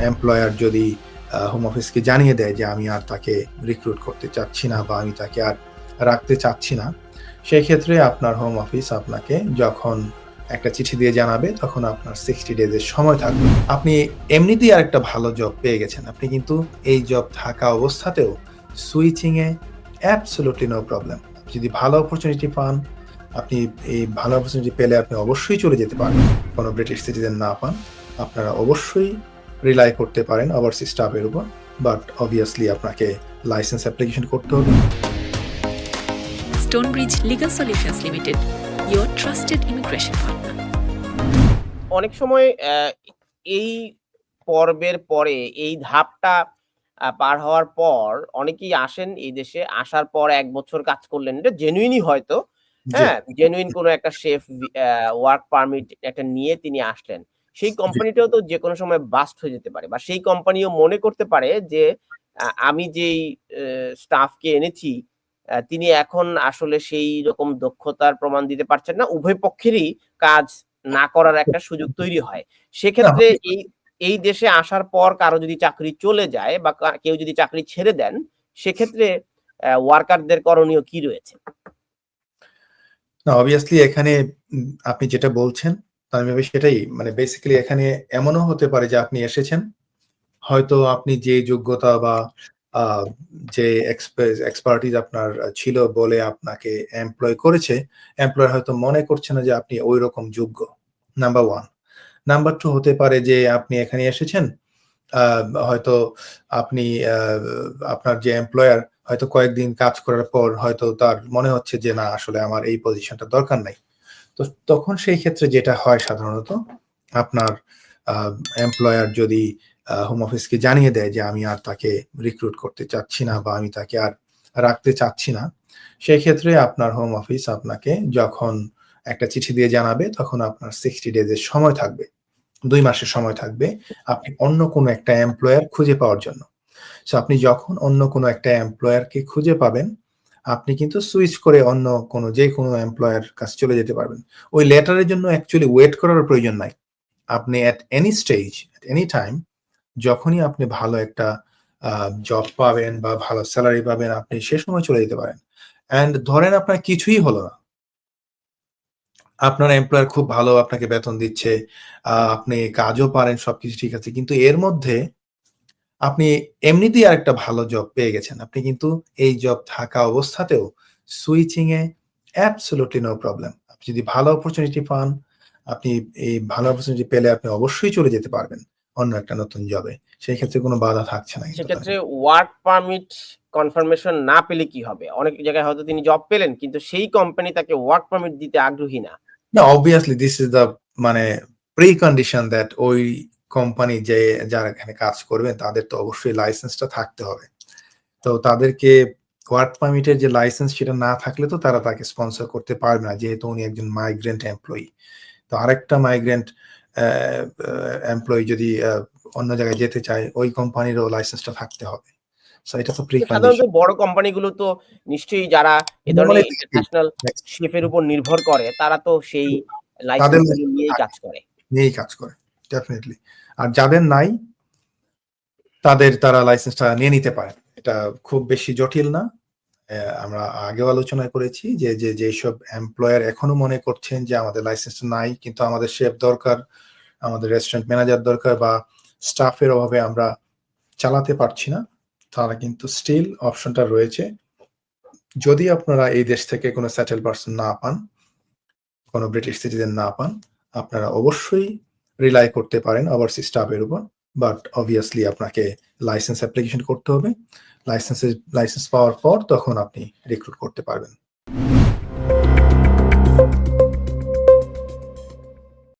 Employer যদি home অফিসকে জানিয়ে দেয় যে আমি আর তাকে রিক্রুট করতে চাচ্ছি না বা আমি তাকে আর রাখতে চাচ্ছি না, সেই ক্ষেত্রে আপনার হোম অফিস আপনাকে যখন একটা চিঠি দিয়ে জানাবে তখন আপনার 60 ডেজ এর সময় থাকবে। আপনি এমনিতেই আরেকটা ভালো জব পেয়ে গেছেন। আপনি কিন্তু এই জব থাকা অবস্থাতেও সুইচিং এ অ্যাবসোলিউটলি নো প্রবলেম। যদি ভালো অপরচুনিটি পান, আপনি এই ভালো অপরচুনিটি পেলে আপনি অবশ্যই চলে যেতে পারবেন। কোনো ব্রিটিশ সিটিজেন না পান, আপনারা অবশ্যই রিলাই করতে পারেন ওভারসিজ স্টাফের উপর। বাট অবভিয়াসলি আপনাকে লাইসেন্স অ্যাপ্লিকেশন করতে হবে। Stonebridge Legal Solutions Limited, your trusted immigration partner. অনেক সময় এই পর্বের পরে এই ধাপটা পার হওয়ার পর অনেকেই আসেন এই দেশে। আসার পর ১ বছর কাজ করলেন। এটা জেনুইনই হয়তো, জি, হ্যাঁ? জেনুইন কোনো একটা শেফ ওয়ার্ক পারমিট একটা নিয়ে তিনি আসলেন। সেই জি। কোম্পানিটাও তো যেকোনো সময় বাস্ট হয়ে যেতে পারে বা সেই কোম্পানিও মনে করতে পারে যে আমি যেই স্টাফকে এনেছি তিনি এখন আসলে সেই রকম দক্ষতার প্রমাণ দিতে পারছেন না। উভয় পক্ষেরই কাজ না করার একটা সুযোগ তৈরি হয়। না, সেক্ষেত্রে এই দেশে আসার পর কারো যদি চাকরি চলে যায় বা কেউ যদি চাকরি ছেড়ে দেন, সেক্ষেত্রে ওয়ার্কারদের করণীয় কি রয়েছে? না, অবভিয়াসলি এখানে আপনি যেটা বলছেন, আমি ভাবি সেটাই। মানে বেসিক্যালি এখানে এমনও হতে পারে যে আপনি এসেছেন, হয়তো আপনি যে যোগ্যতা বা আ যে এক্সপার্টিজ আপনার ছিল বলে আপনাকে এমপ্লয় করেছে, এমপ্লয়ার হয়তো মনে করছে না যে আপনি ঐরকম যোগ্য। নাম্বার 1। নাম্বার 2 হতে পারে যে আপনি এখানে এসেছেন, আ হয়তো আপনি আপনার যে এমপ্লয়ার হয়তো কয়েকদিন কাজ করার পর হয়তো তার মনে হচ্ছে যে না আসলে আমার এই পজিশনটা দরকার নাই। তো তখন সেই ক্ষেত্রে যেটা হয় সাধারণত আপনার আ এমপ্লয়ার যদি হোম অফিসকে জানিয়ে দেয় যে আমি আর তাকে রিক্রুট করতে চাচ্ছি না বা আমি তাকে আর রাখতে চাচ্ছি না, সেক্ষেত্রে আপনার হোম অফিস আপনাকে যখন একটা চিঠি দিয়ে জানাবে তখন আপনার 60 ডেজ এর সময় থাকবে। ২ মাসের সময় থাকবে আপনি অন্য কোনো একটা এমপ্লয়ার খুঁজে পাওয়ার জন্য। সো আপনি যখন অন্য কোনো একটা এমপ্লয়ারকে খুঁজে পাবেন, আপনি কিন্তু সুইচ করে অন্য কোনো যেকোনো এমপ্লয়ার কাছে চলে যেতে পারবেন। ওই লেটারের জন্য অ্যাকচুয়ালি ওয়েট করারও প্রয়োজন নাই। আপনি at any stage, at any time যখনই আপনি ভালো একটা আ জব পাবেন বা ভালো সেলারি পাবেন, আপনি সে সময় চলে যেতে পারেন। অ্যান্ড ধরেন আপনার কিছুই হলো না। আপনার এমপ্লয়ার খুব ভালো আপনাকে বেতন দিচ্ছে, আপনি কাজও পারেন, সবকিছু ঠিক আছে। কিন্তু এর মধ্যে আপনি এমনিতেই আরেকটা ভালো জব পেয়ে গেছেন। আপনি কিন্তু এই জব থাকা অবস্থাতেও সুইচিং এ অ্যাবসোলিউটলি নো প্রবলেম। আপনি যদি ভালো অপরচুনিটি পান, আপনি এই ভালো অপরচুনিটি পেলে আপনি অবশ্যই চলে যেতে পারবেন অন্য একটা নতুন জবে। সেই ক্ষেত্রে কোনো বাধা থাকছে না কিন্তু তার। সেক্ষেত্রে ওয়ার্ক পারমিট কনফার্মেশন না পেলে কি হবে? অনেক জায়গায় হয়তো তিনি জব পেলেন কিন্তু সেই কোম্পানি তাকে ওয়ার্ক পারমিট দিতে আগ্রহী না। না, obviously this is the মানে প্রি-কন্ডিশন দ্যাট ওই কোম্পানি যে যারা এখানে কাজ করবেন তাদের তো অবশ্যই লাইসেন্সটা থাকতে হবে। তো তাদেরকে ওয়ার্ক পারমিটের যে লাইসেন্স সেটা না থাকলে তো তারা তাকে স্পন্সর করতে পারবে না। যেহেতু উনি একজন মাইগ্রেন্ট এমপ্লয়ি। তো আরেকটা মাইগ্রেন্ট অ্যা এমপ্লয়ি যদি অন্য জায়গায় যেতে চায়, ওই কোম্পানিরও লাইসেন্সটা থাকতে হবে। সো এটা তো প্রি সাধারণত কন্ডিশন। বড় কোম্পানিগুলো তো নিশ্চয়ই যারা এ নরমালি ধরনের ইন্টারন্যাশনাল শেফের উপর নির্ভর করে তারা তো সেই তাদের লাইসেন্স গুলো লাইসেন্স নিয়েই থাকে, কাজ করে। নিয়েই কাজ করে। ডেফিনিটলি। আর যাদের নাই তারা লাইসেন্সটা নিয়ে নিতে পারেন। এটা খুব বেশি জটিল না। আমরা আগেও আলোচনা করেছি যেসব এমপ্লয়ার এখনো মনে করছেন যে আমাদের লাইসেন্সটা নাই কিন্তু আমাদের শেফ দরকার, আমাদের রেস্টুরেন্ট ম্যানেজার দরকার বা স্টাফের অভাবে আমরা চালাতে পারছি না। তারা কিন্তু স্টিল অপশনটা রয়েছে। যদি আপনারা এই দেশ থেকে কোনো সেটেল পারসন না পান, কোনো ব্রিটিশ সিটিজেন না পান, আপনারা অবশ্যই রিলাই করতে পারেন ওভারসিজ স্টাফের উপর। বাট অবভিয়াসলি আপনাকে লাইসেন্স অ্যাপ্লিকেশন করতে হবে। লাইসেন্স পাওয়ার পর তখন আপনি রিক্রুট করতে পারবেন।